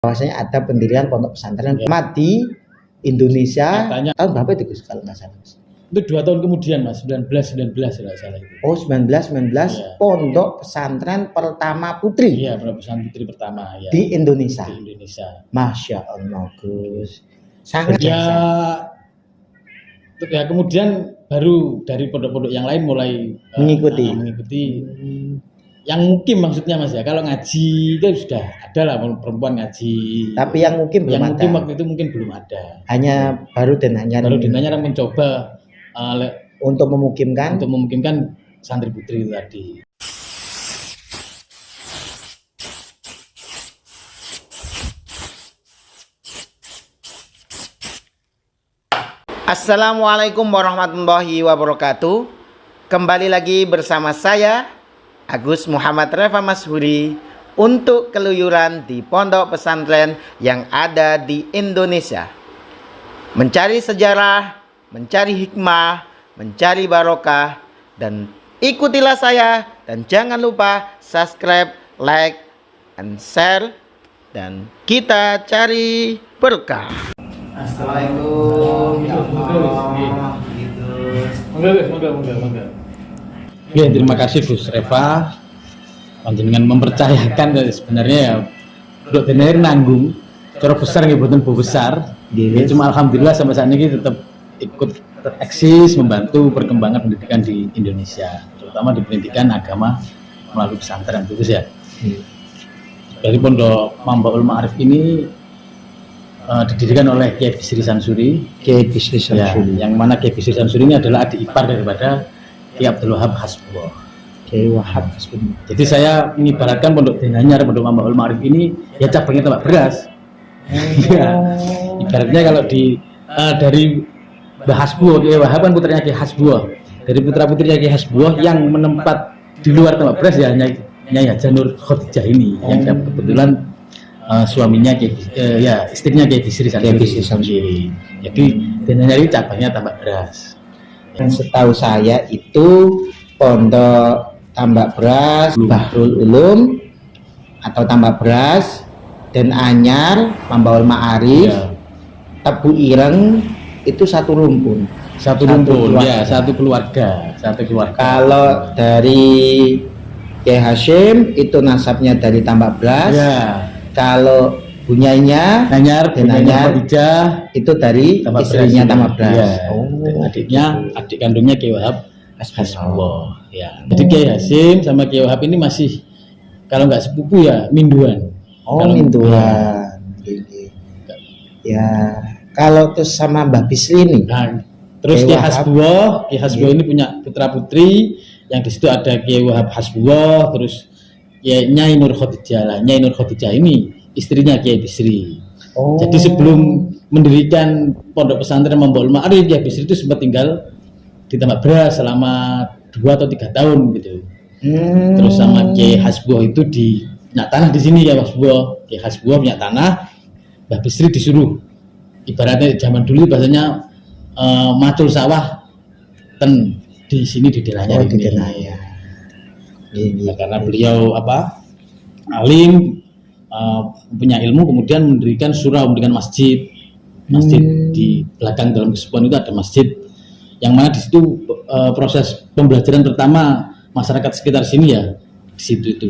bahwasanya ada pendirian pondok pesantren di Indonesia. Katanya, tahun berapa itu Gus kalau nggak salah? Itu 2 tahun kemudian Mas, 19 kalau salah itu. Oh 19 Iya. Pondok pesantren pertama putri. Iya, pondok pesantren putri pertama ya. Di Indonesia. Di Indonesia. Masya Allah Gus. Sangat ya kemudian baru dari pondok-pondok yang lain mulai mengikuti yang mungkin maksudnya Mas ya. Kalau ngaji itu sudah ada lah perempuan ngaji. Tapi yang mungkin belum ada. Mungkin waktu itu mungkin belum ada. Hanya baru dan hanya mencoba untuk memungkinkan santri putri itu tadi. Assalamualaikum warahmatullahi wabarakatuh. Kembali lagi bersama saya Agus Muhammad Reva Mashuri untuk keluyuran di pondok pesantren yang ada di Indonesia. Mencari sejarah, mencari hikmah, mencari barokah, dan ikutilah saya dan jangan lupa subscribe, like, and share, dan kita cari berkah. Assalamualaikum. Moga. Ya, terima kasih Gus Reva dengan mempercayakan sebenarnya ya untuk tener nanggung cara besar nggih boten besar. Cuma alhamdulillah sampai saat ini tetap ikut eksis membantu perkembangan pendidikan di Indonesia, terutama di pendidikan agama melalui pesantren itu ya. Dari Pondok Mambaul Ma'arif ini didirikan oleh Kiai Bisri Sansuri. Ya, yang mana Kiai Bisri Sansuri ini adalah adik ipar daripada Kiai Abdul Wahab Hasbullah. Jadi saya mengibaratkan Pondok Denanyar, Pondok Mambaul Ma'arif ini ya cabangnya tambak beras. Ya, ibaratnya kalau dari Mbah Hasbullah, Kiai Wahab kan putranya Kiai Hasbullah. Dari putra-putrinya Kiai Hasbullah yang menempat di luar tambak beras ya Nyai Haja Nur Khadijah ini yang kebetulan suaminya istrinya Kiai Bisri Sansuri. Jadi Denanyar ini cabangnya tambak beras. Dan setahu saya itu Pondok Tambak Beras, Bahrul Ulum atau Tambak Beras, Den Anyar, Mambaul Ma'arif, Tebu Ireng itu satu rumpun. Satu keluarga. Kalau dari Kiai Hashim itu nasabnya dari Tambak Beras. Ya. Kalau bunyainya Nanyar Khadijah itu dari istrinya Tambak Beras. Ya. Dan adik kandungnya Kiai Wahab Hasbullah. Ya. Jadi Kiai Hashim sama Kiai Wahab ini masih kalau nggak sepupu ya minduan. Minduan. Ya. Kalau terus sama Mbah Bisri ini. Nah, terus Kiai Hasbullah ini punya putra putri yang di situ ada Kiai Wahab Hasbullah, terus Nyai Nur Khadijah lah. Nyai Nur Khadijah ini istrinya Kiai Bisri. Jadi sebelum mendirikan pondok pesantren Mambaul Ma'arif, Kiai Bisri itu sempat tinggal di Tambak Beras selama 2 atau 3 tahun gitu. Terus sama Kiai Hasbullah itu di punya tanah di sini ya Hasbullah. Kiai Hasbullah punya tanah, Mbah Bisri disuruh ibaratnya zaman dulu bahasanya macul sawah di sini di Denanyar ini. Ya, karena beliau alim, punya ilmu, kemudian mendirikan masjid di belakang dalam kesepuan itu ada masjid yang mana di situ proses pembelajaran pertama masyarakat sekitar sini ya di situ itu.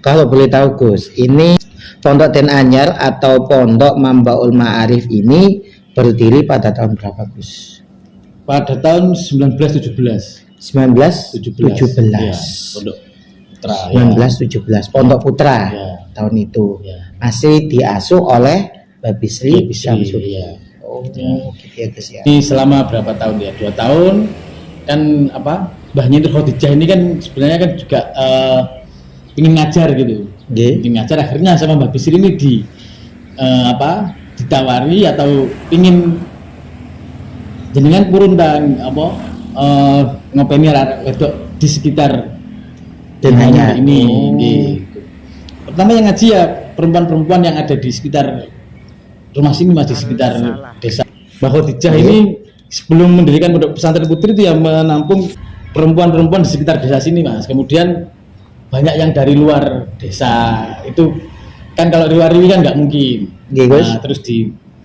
Kalau boleh tahu Gus, ini Pondok Denanyar atau Pondok Mambaul Ma'arif ini berdiri pada tahun berapa Gus? Pada tahun 1917. 1917. Ya, Pondok Putra. 1917 Pondok Putra tahun itu. Masih diasuh oleh Mbah Bisri Sansuri. Ya. Gitu ya Gus ya. Ini selama berapa tahun ya? 2 tahun kan Mbah Nyai Nur Khadijah ini kan sebenarnya kan juga ingin ngajar gitu. Ingin ngajar, akhirnya sama Mbah Bisri ini ditawari atau ingin jenengan purun dan ngopeni wedok di sekitar Denanyar ini. Pertama yang ngaji ya perempuan-perempuan yang ada di sekitar rumah sini, di sekitar desa. Mbah Khadijah ini sebelum mendirikan pondok pesantren putri itu ya menampung perempuan-perempuan di sekitar desa sini Mas. Kemudian banyak yang dari luar desa itu Kan kalau diwari kan nggak mungkin. Nggih, Gus. Nah, terus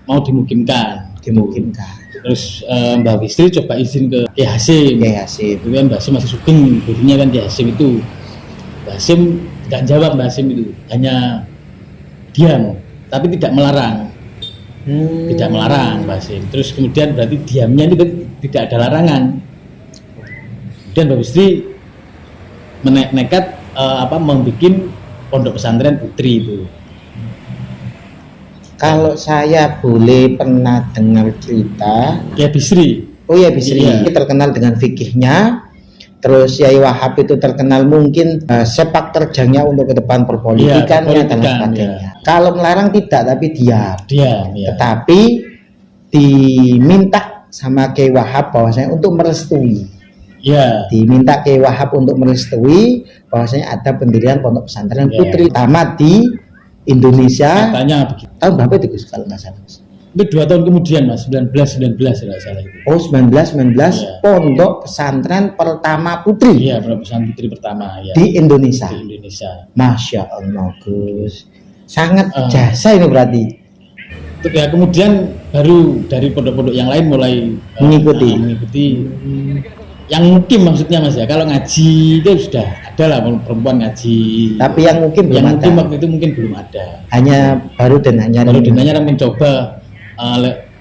mau dimungkinkan. Dimungkinkan. Terus Mbak Bisri coba izin ke Ki Hasim. Kiai Hasim. Itu kan Mbak Hasim masih sugeng, gurunya kan Ki Hasim itu. Mbak Hasim nggak jawab, Mbak Hasim itu hanya diam, tapi tidak melarang. Tidak melarang Mbak Hasim. Terus kemudian berarti diamnya itu tidak ada larangan. Kemudian Mbak Bisri nekat membuat pondok pesantren putri itu. Kalau saya boleh pernah dengar cerita, Kiai Bisri. oh ya Bisri Iya. terkenal dengan fikihnya, terus Yai Wahab itu terkenal mungkin sepak terjangnya untuk ke depan perpolitikannya dan perpolitikan, sebagainya. Kalau melarang tidak, tapi diam. Diam, ya. Tetapi diminta sama Kiai Wahab bahwasanya untuk merestui. Ya. Diminta Kiai Wahab untuk merestui bahwasanya ada pendirian pondok pesantren Ya. putri pertama di Indonesia. Katanya begitu. Tahun berapa itu Gus kalau nggak salah? Itu 2 tahun kemudian Mas, 19 kalau salah itu. Oh 1919 Ya. pondok pesantren pertama putri Iya, pondok pesantren putri pertama ya. di Indonesia. Di Indonesia. Masya Allah Gus, sangat Ah. jasa ini berarti. Terus ya kemudian baru dari pondok-pondok yang lain mulai Mengikuti. mengikuti. Yang mungkin maksudnya Mas ya, kalau ngaji itu sudah ada lah perempuan ngaji. Tapi yang mungkin belum yang ada. mungkin waktu itu mungkin belum ada. Hanya baru dan hanya Baru dinanya orang mencoba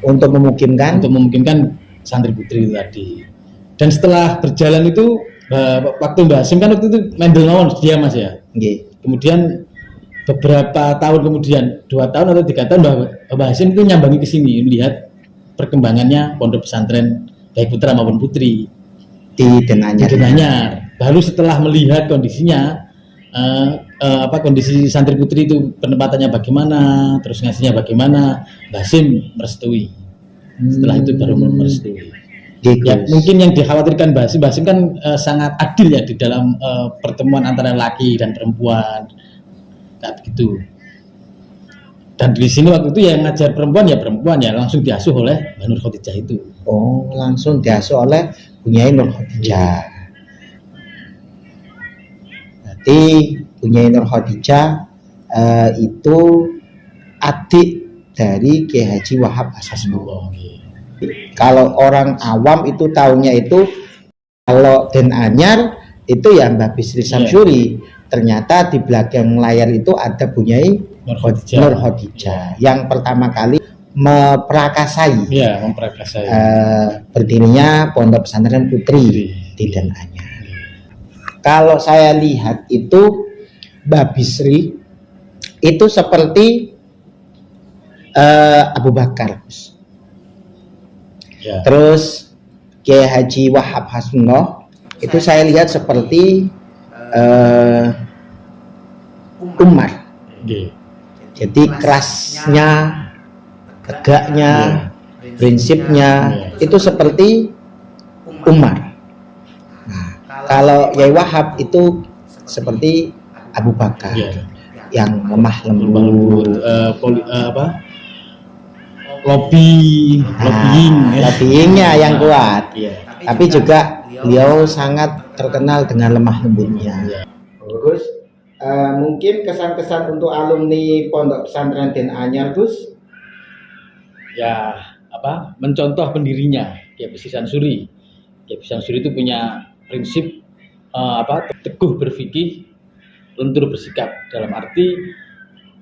untuk memungkinkan. untuk memungkinkan santri putri itu tadi. Dan setelah berjalan itu waktu Mbak Hasim kan waktu itu mendel mawon dia Mas ya. Nggih. Kemudian beberapa tahun kemudian 2 tahun atau 3 tahun Mbak Hasim itu nyambangi ke sini melihat perkembangannya pondok pesantren baik putra maupun putri Di Denanyar. di Denanyar. Baru setelah melihat kondisinya kondisi santri putri itu penempatannya bagaimana, terus ngasihnya bagaimana, Mbak Hasim merestui. Setelah itu baru merestui. Nggih, Ya, Gus. mungkin yang dikhawatirkan Mbak Hasim kan sangat adil ya di dalam pertemuan antara laki dan perempuan, kayak begitu. Dan di sini waktu itu yang ngajar perempuan ya langsung diasuh oleh Mbak Nur Khadijah itu. Oh langsung diasuh oleh Bunyai Nur Khadijah. Berarti Bunyai Nur Khadijah itu adik dari Kiai Haji Wahab Hasbullah. Kalau orang awam itu tahunya itu kalau Den Anyar itu ya Mbak Bisri Samsuri. Ternyata di belakang layar itu ada Bunyai Nur Khadijah yang pertama kali memperakasai Iya, memperakasai. berdirinya pondok pesantren putri di Den Anyar. Kalau saya lihat itu Mbak Bisri itu seperti Abu Bakar. Ya. Terus Kiai Haji Wahab Hasbullah itu saya lihat seperti Umar. Oke. Jadi kerasnya, tegaknya, prinsipnya itu seperti Umar. Nah, kalau Yai Wahab itu seperti Abu Bakar Ya. yang lemah lembut. Lembut, lobbying, Lobbyingnya yang kuat. Iya. Tapi juga beliau sangat terkenal dengan lemah lembutnya. Iya. Gus, mungkin kesan-kesan untuk alumni Pondok Pesantren Den Anyar, Gus? Ya, mencontoh pendirinya Kiai Bisri Samsuri. Kiai Bisri Samsuri itu punya prinsip teguh berfikih, lentur bersikap. Dalam arti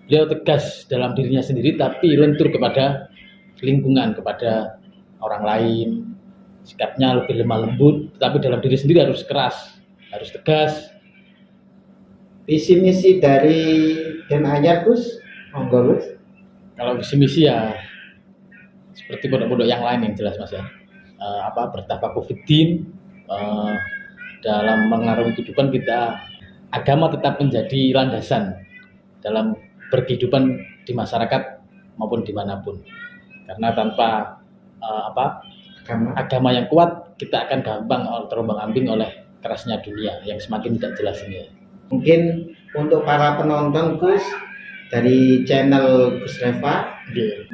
beliau tegas dalam dirinya sendiri tapi lentur kepada lingkungan, kepada orang lain. Sikapnya lebih lemah lembut, tetapi dalam diri sendiri harus keras, harus tegas. Visi misi dari Den Anyar, Gus? Monggo, Gus. Kalau visi misi ya seperti pondok-pondok yang lain yang jelas Mas ya. Bertafakuh fiddin, dalam mengarungi kehidupan kita, agama tetap menjadi landasan dalam berkehidupan di masyarakat maupun dimanapun. Karena tanpa agama yang kuat, kita akan gampang terombang-ambing oleh kerasnya dunia yang semakin tidak jelas ini. Mungkin untuk para penonton, Gus, dari channel Gus Reva,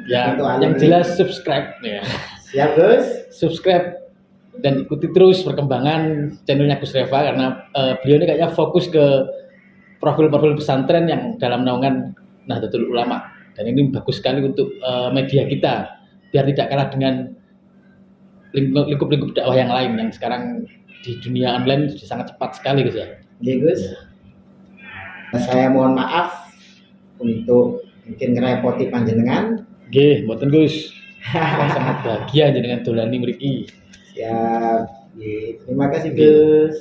Ya, untuk yang alumni. jelas subscribe ya. Siap, Gus? Subscribe dan ikuti terus perkembangan channelnya Gus Reva karena beliau ini kayaknya fokus ke profil-profil pesantren yang dalam naungan Nahdlatul Ulama, dan ini bagus sekali untuk media kita biar tidak kalah dengan lingkup-lingkup dakwah yang lain yang sekarang di dunia online sudah sangat cepat sekali Gus ya. Iya Gus. Saya mohon maaf untuk mungkin ngerepoti panjenengan. Nggih, mboten Gus. Sangat bahagia dengan dolani mriki. Siap. Terima kasih Gus.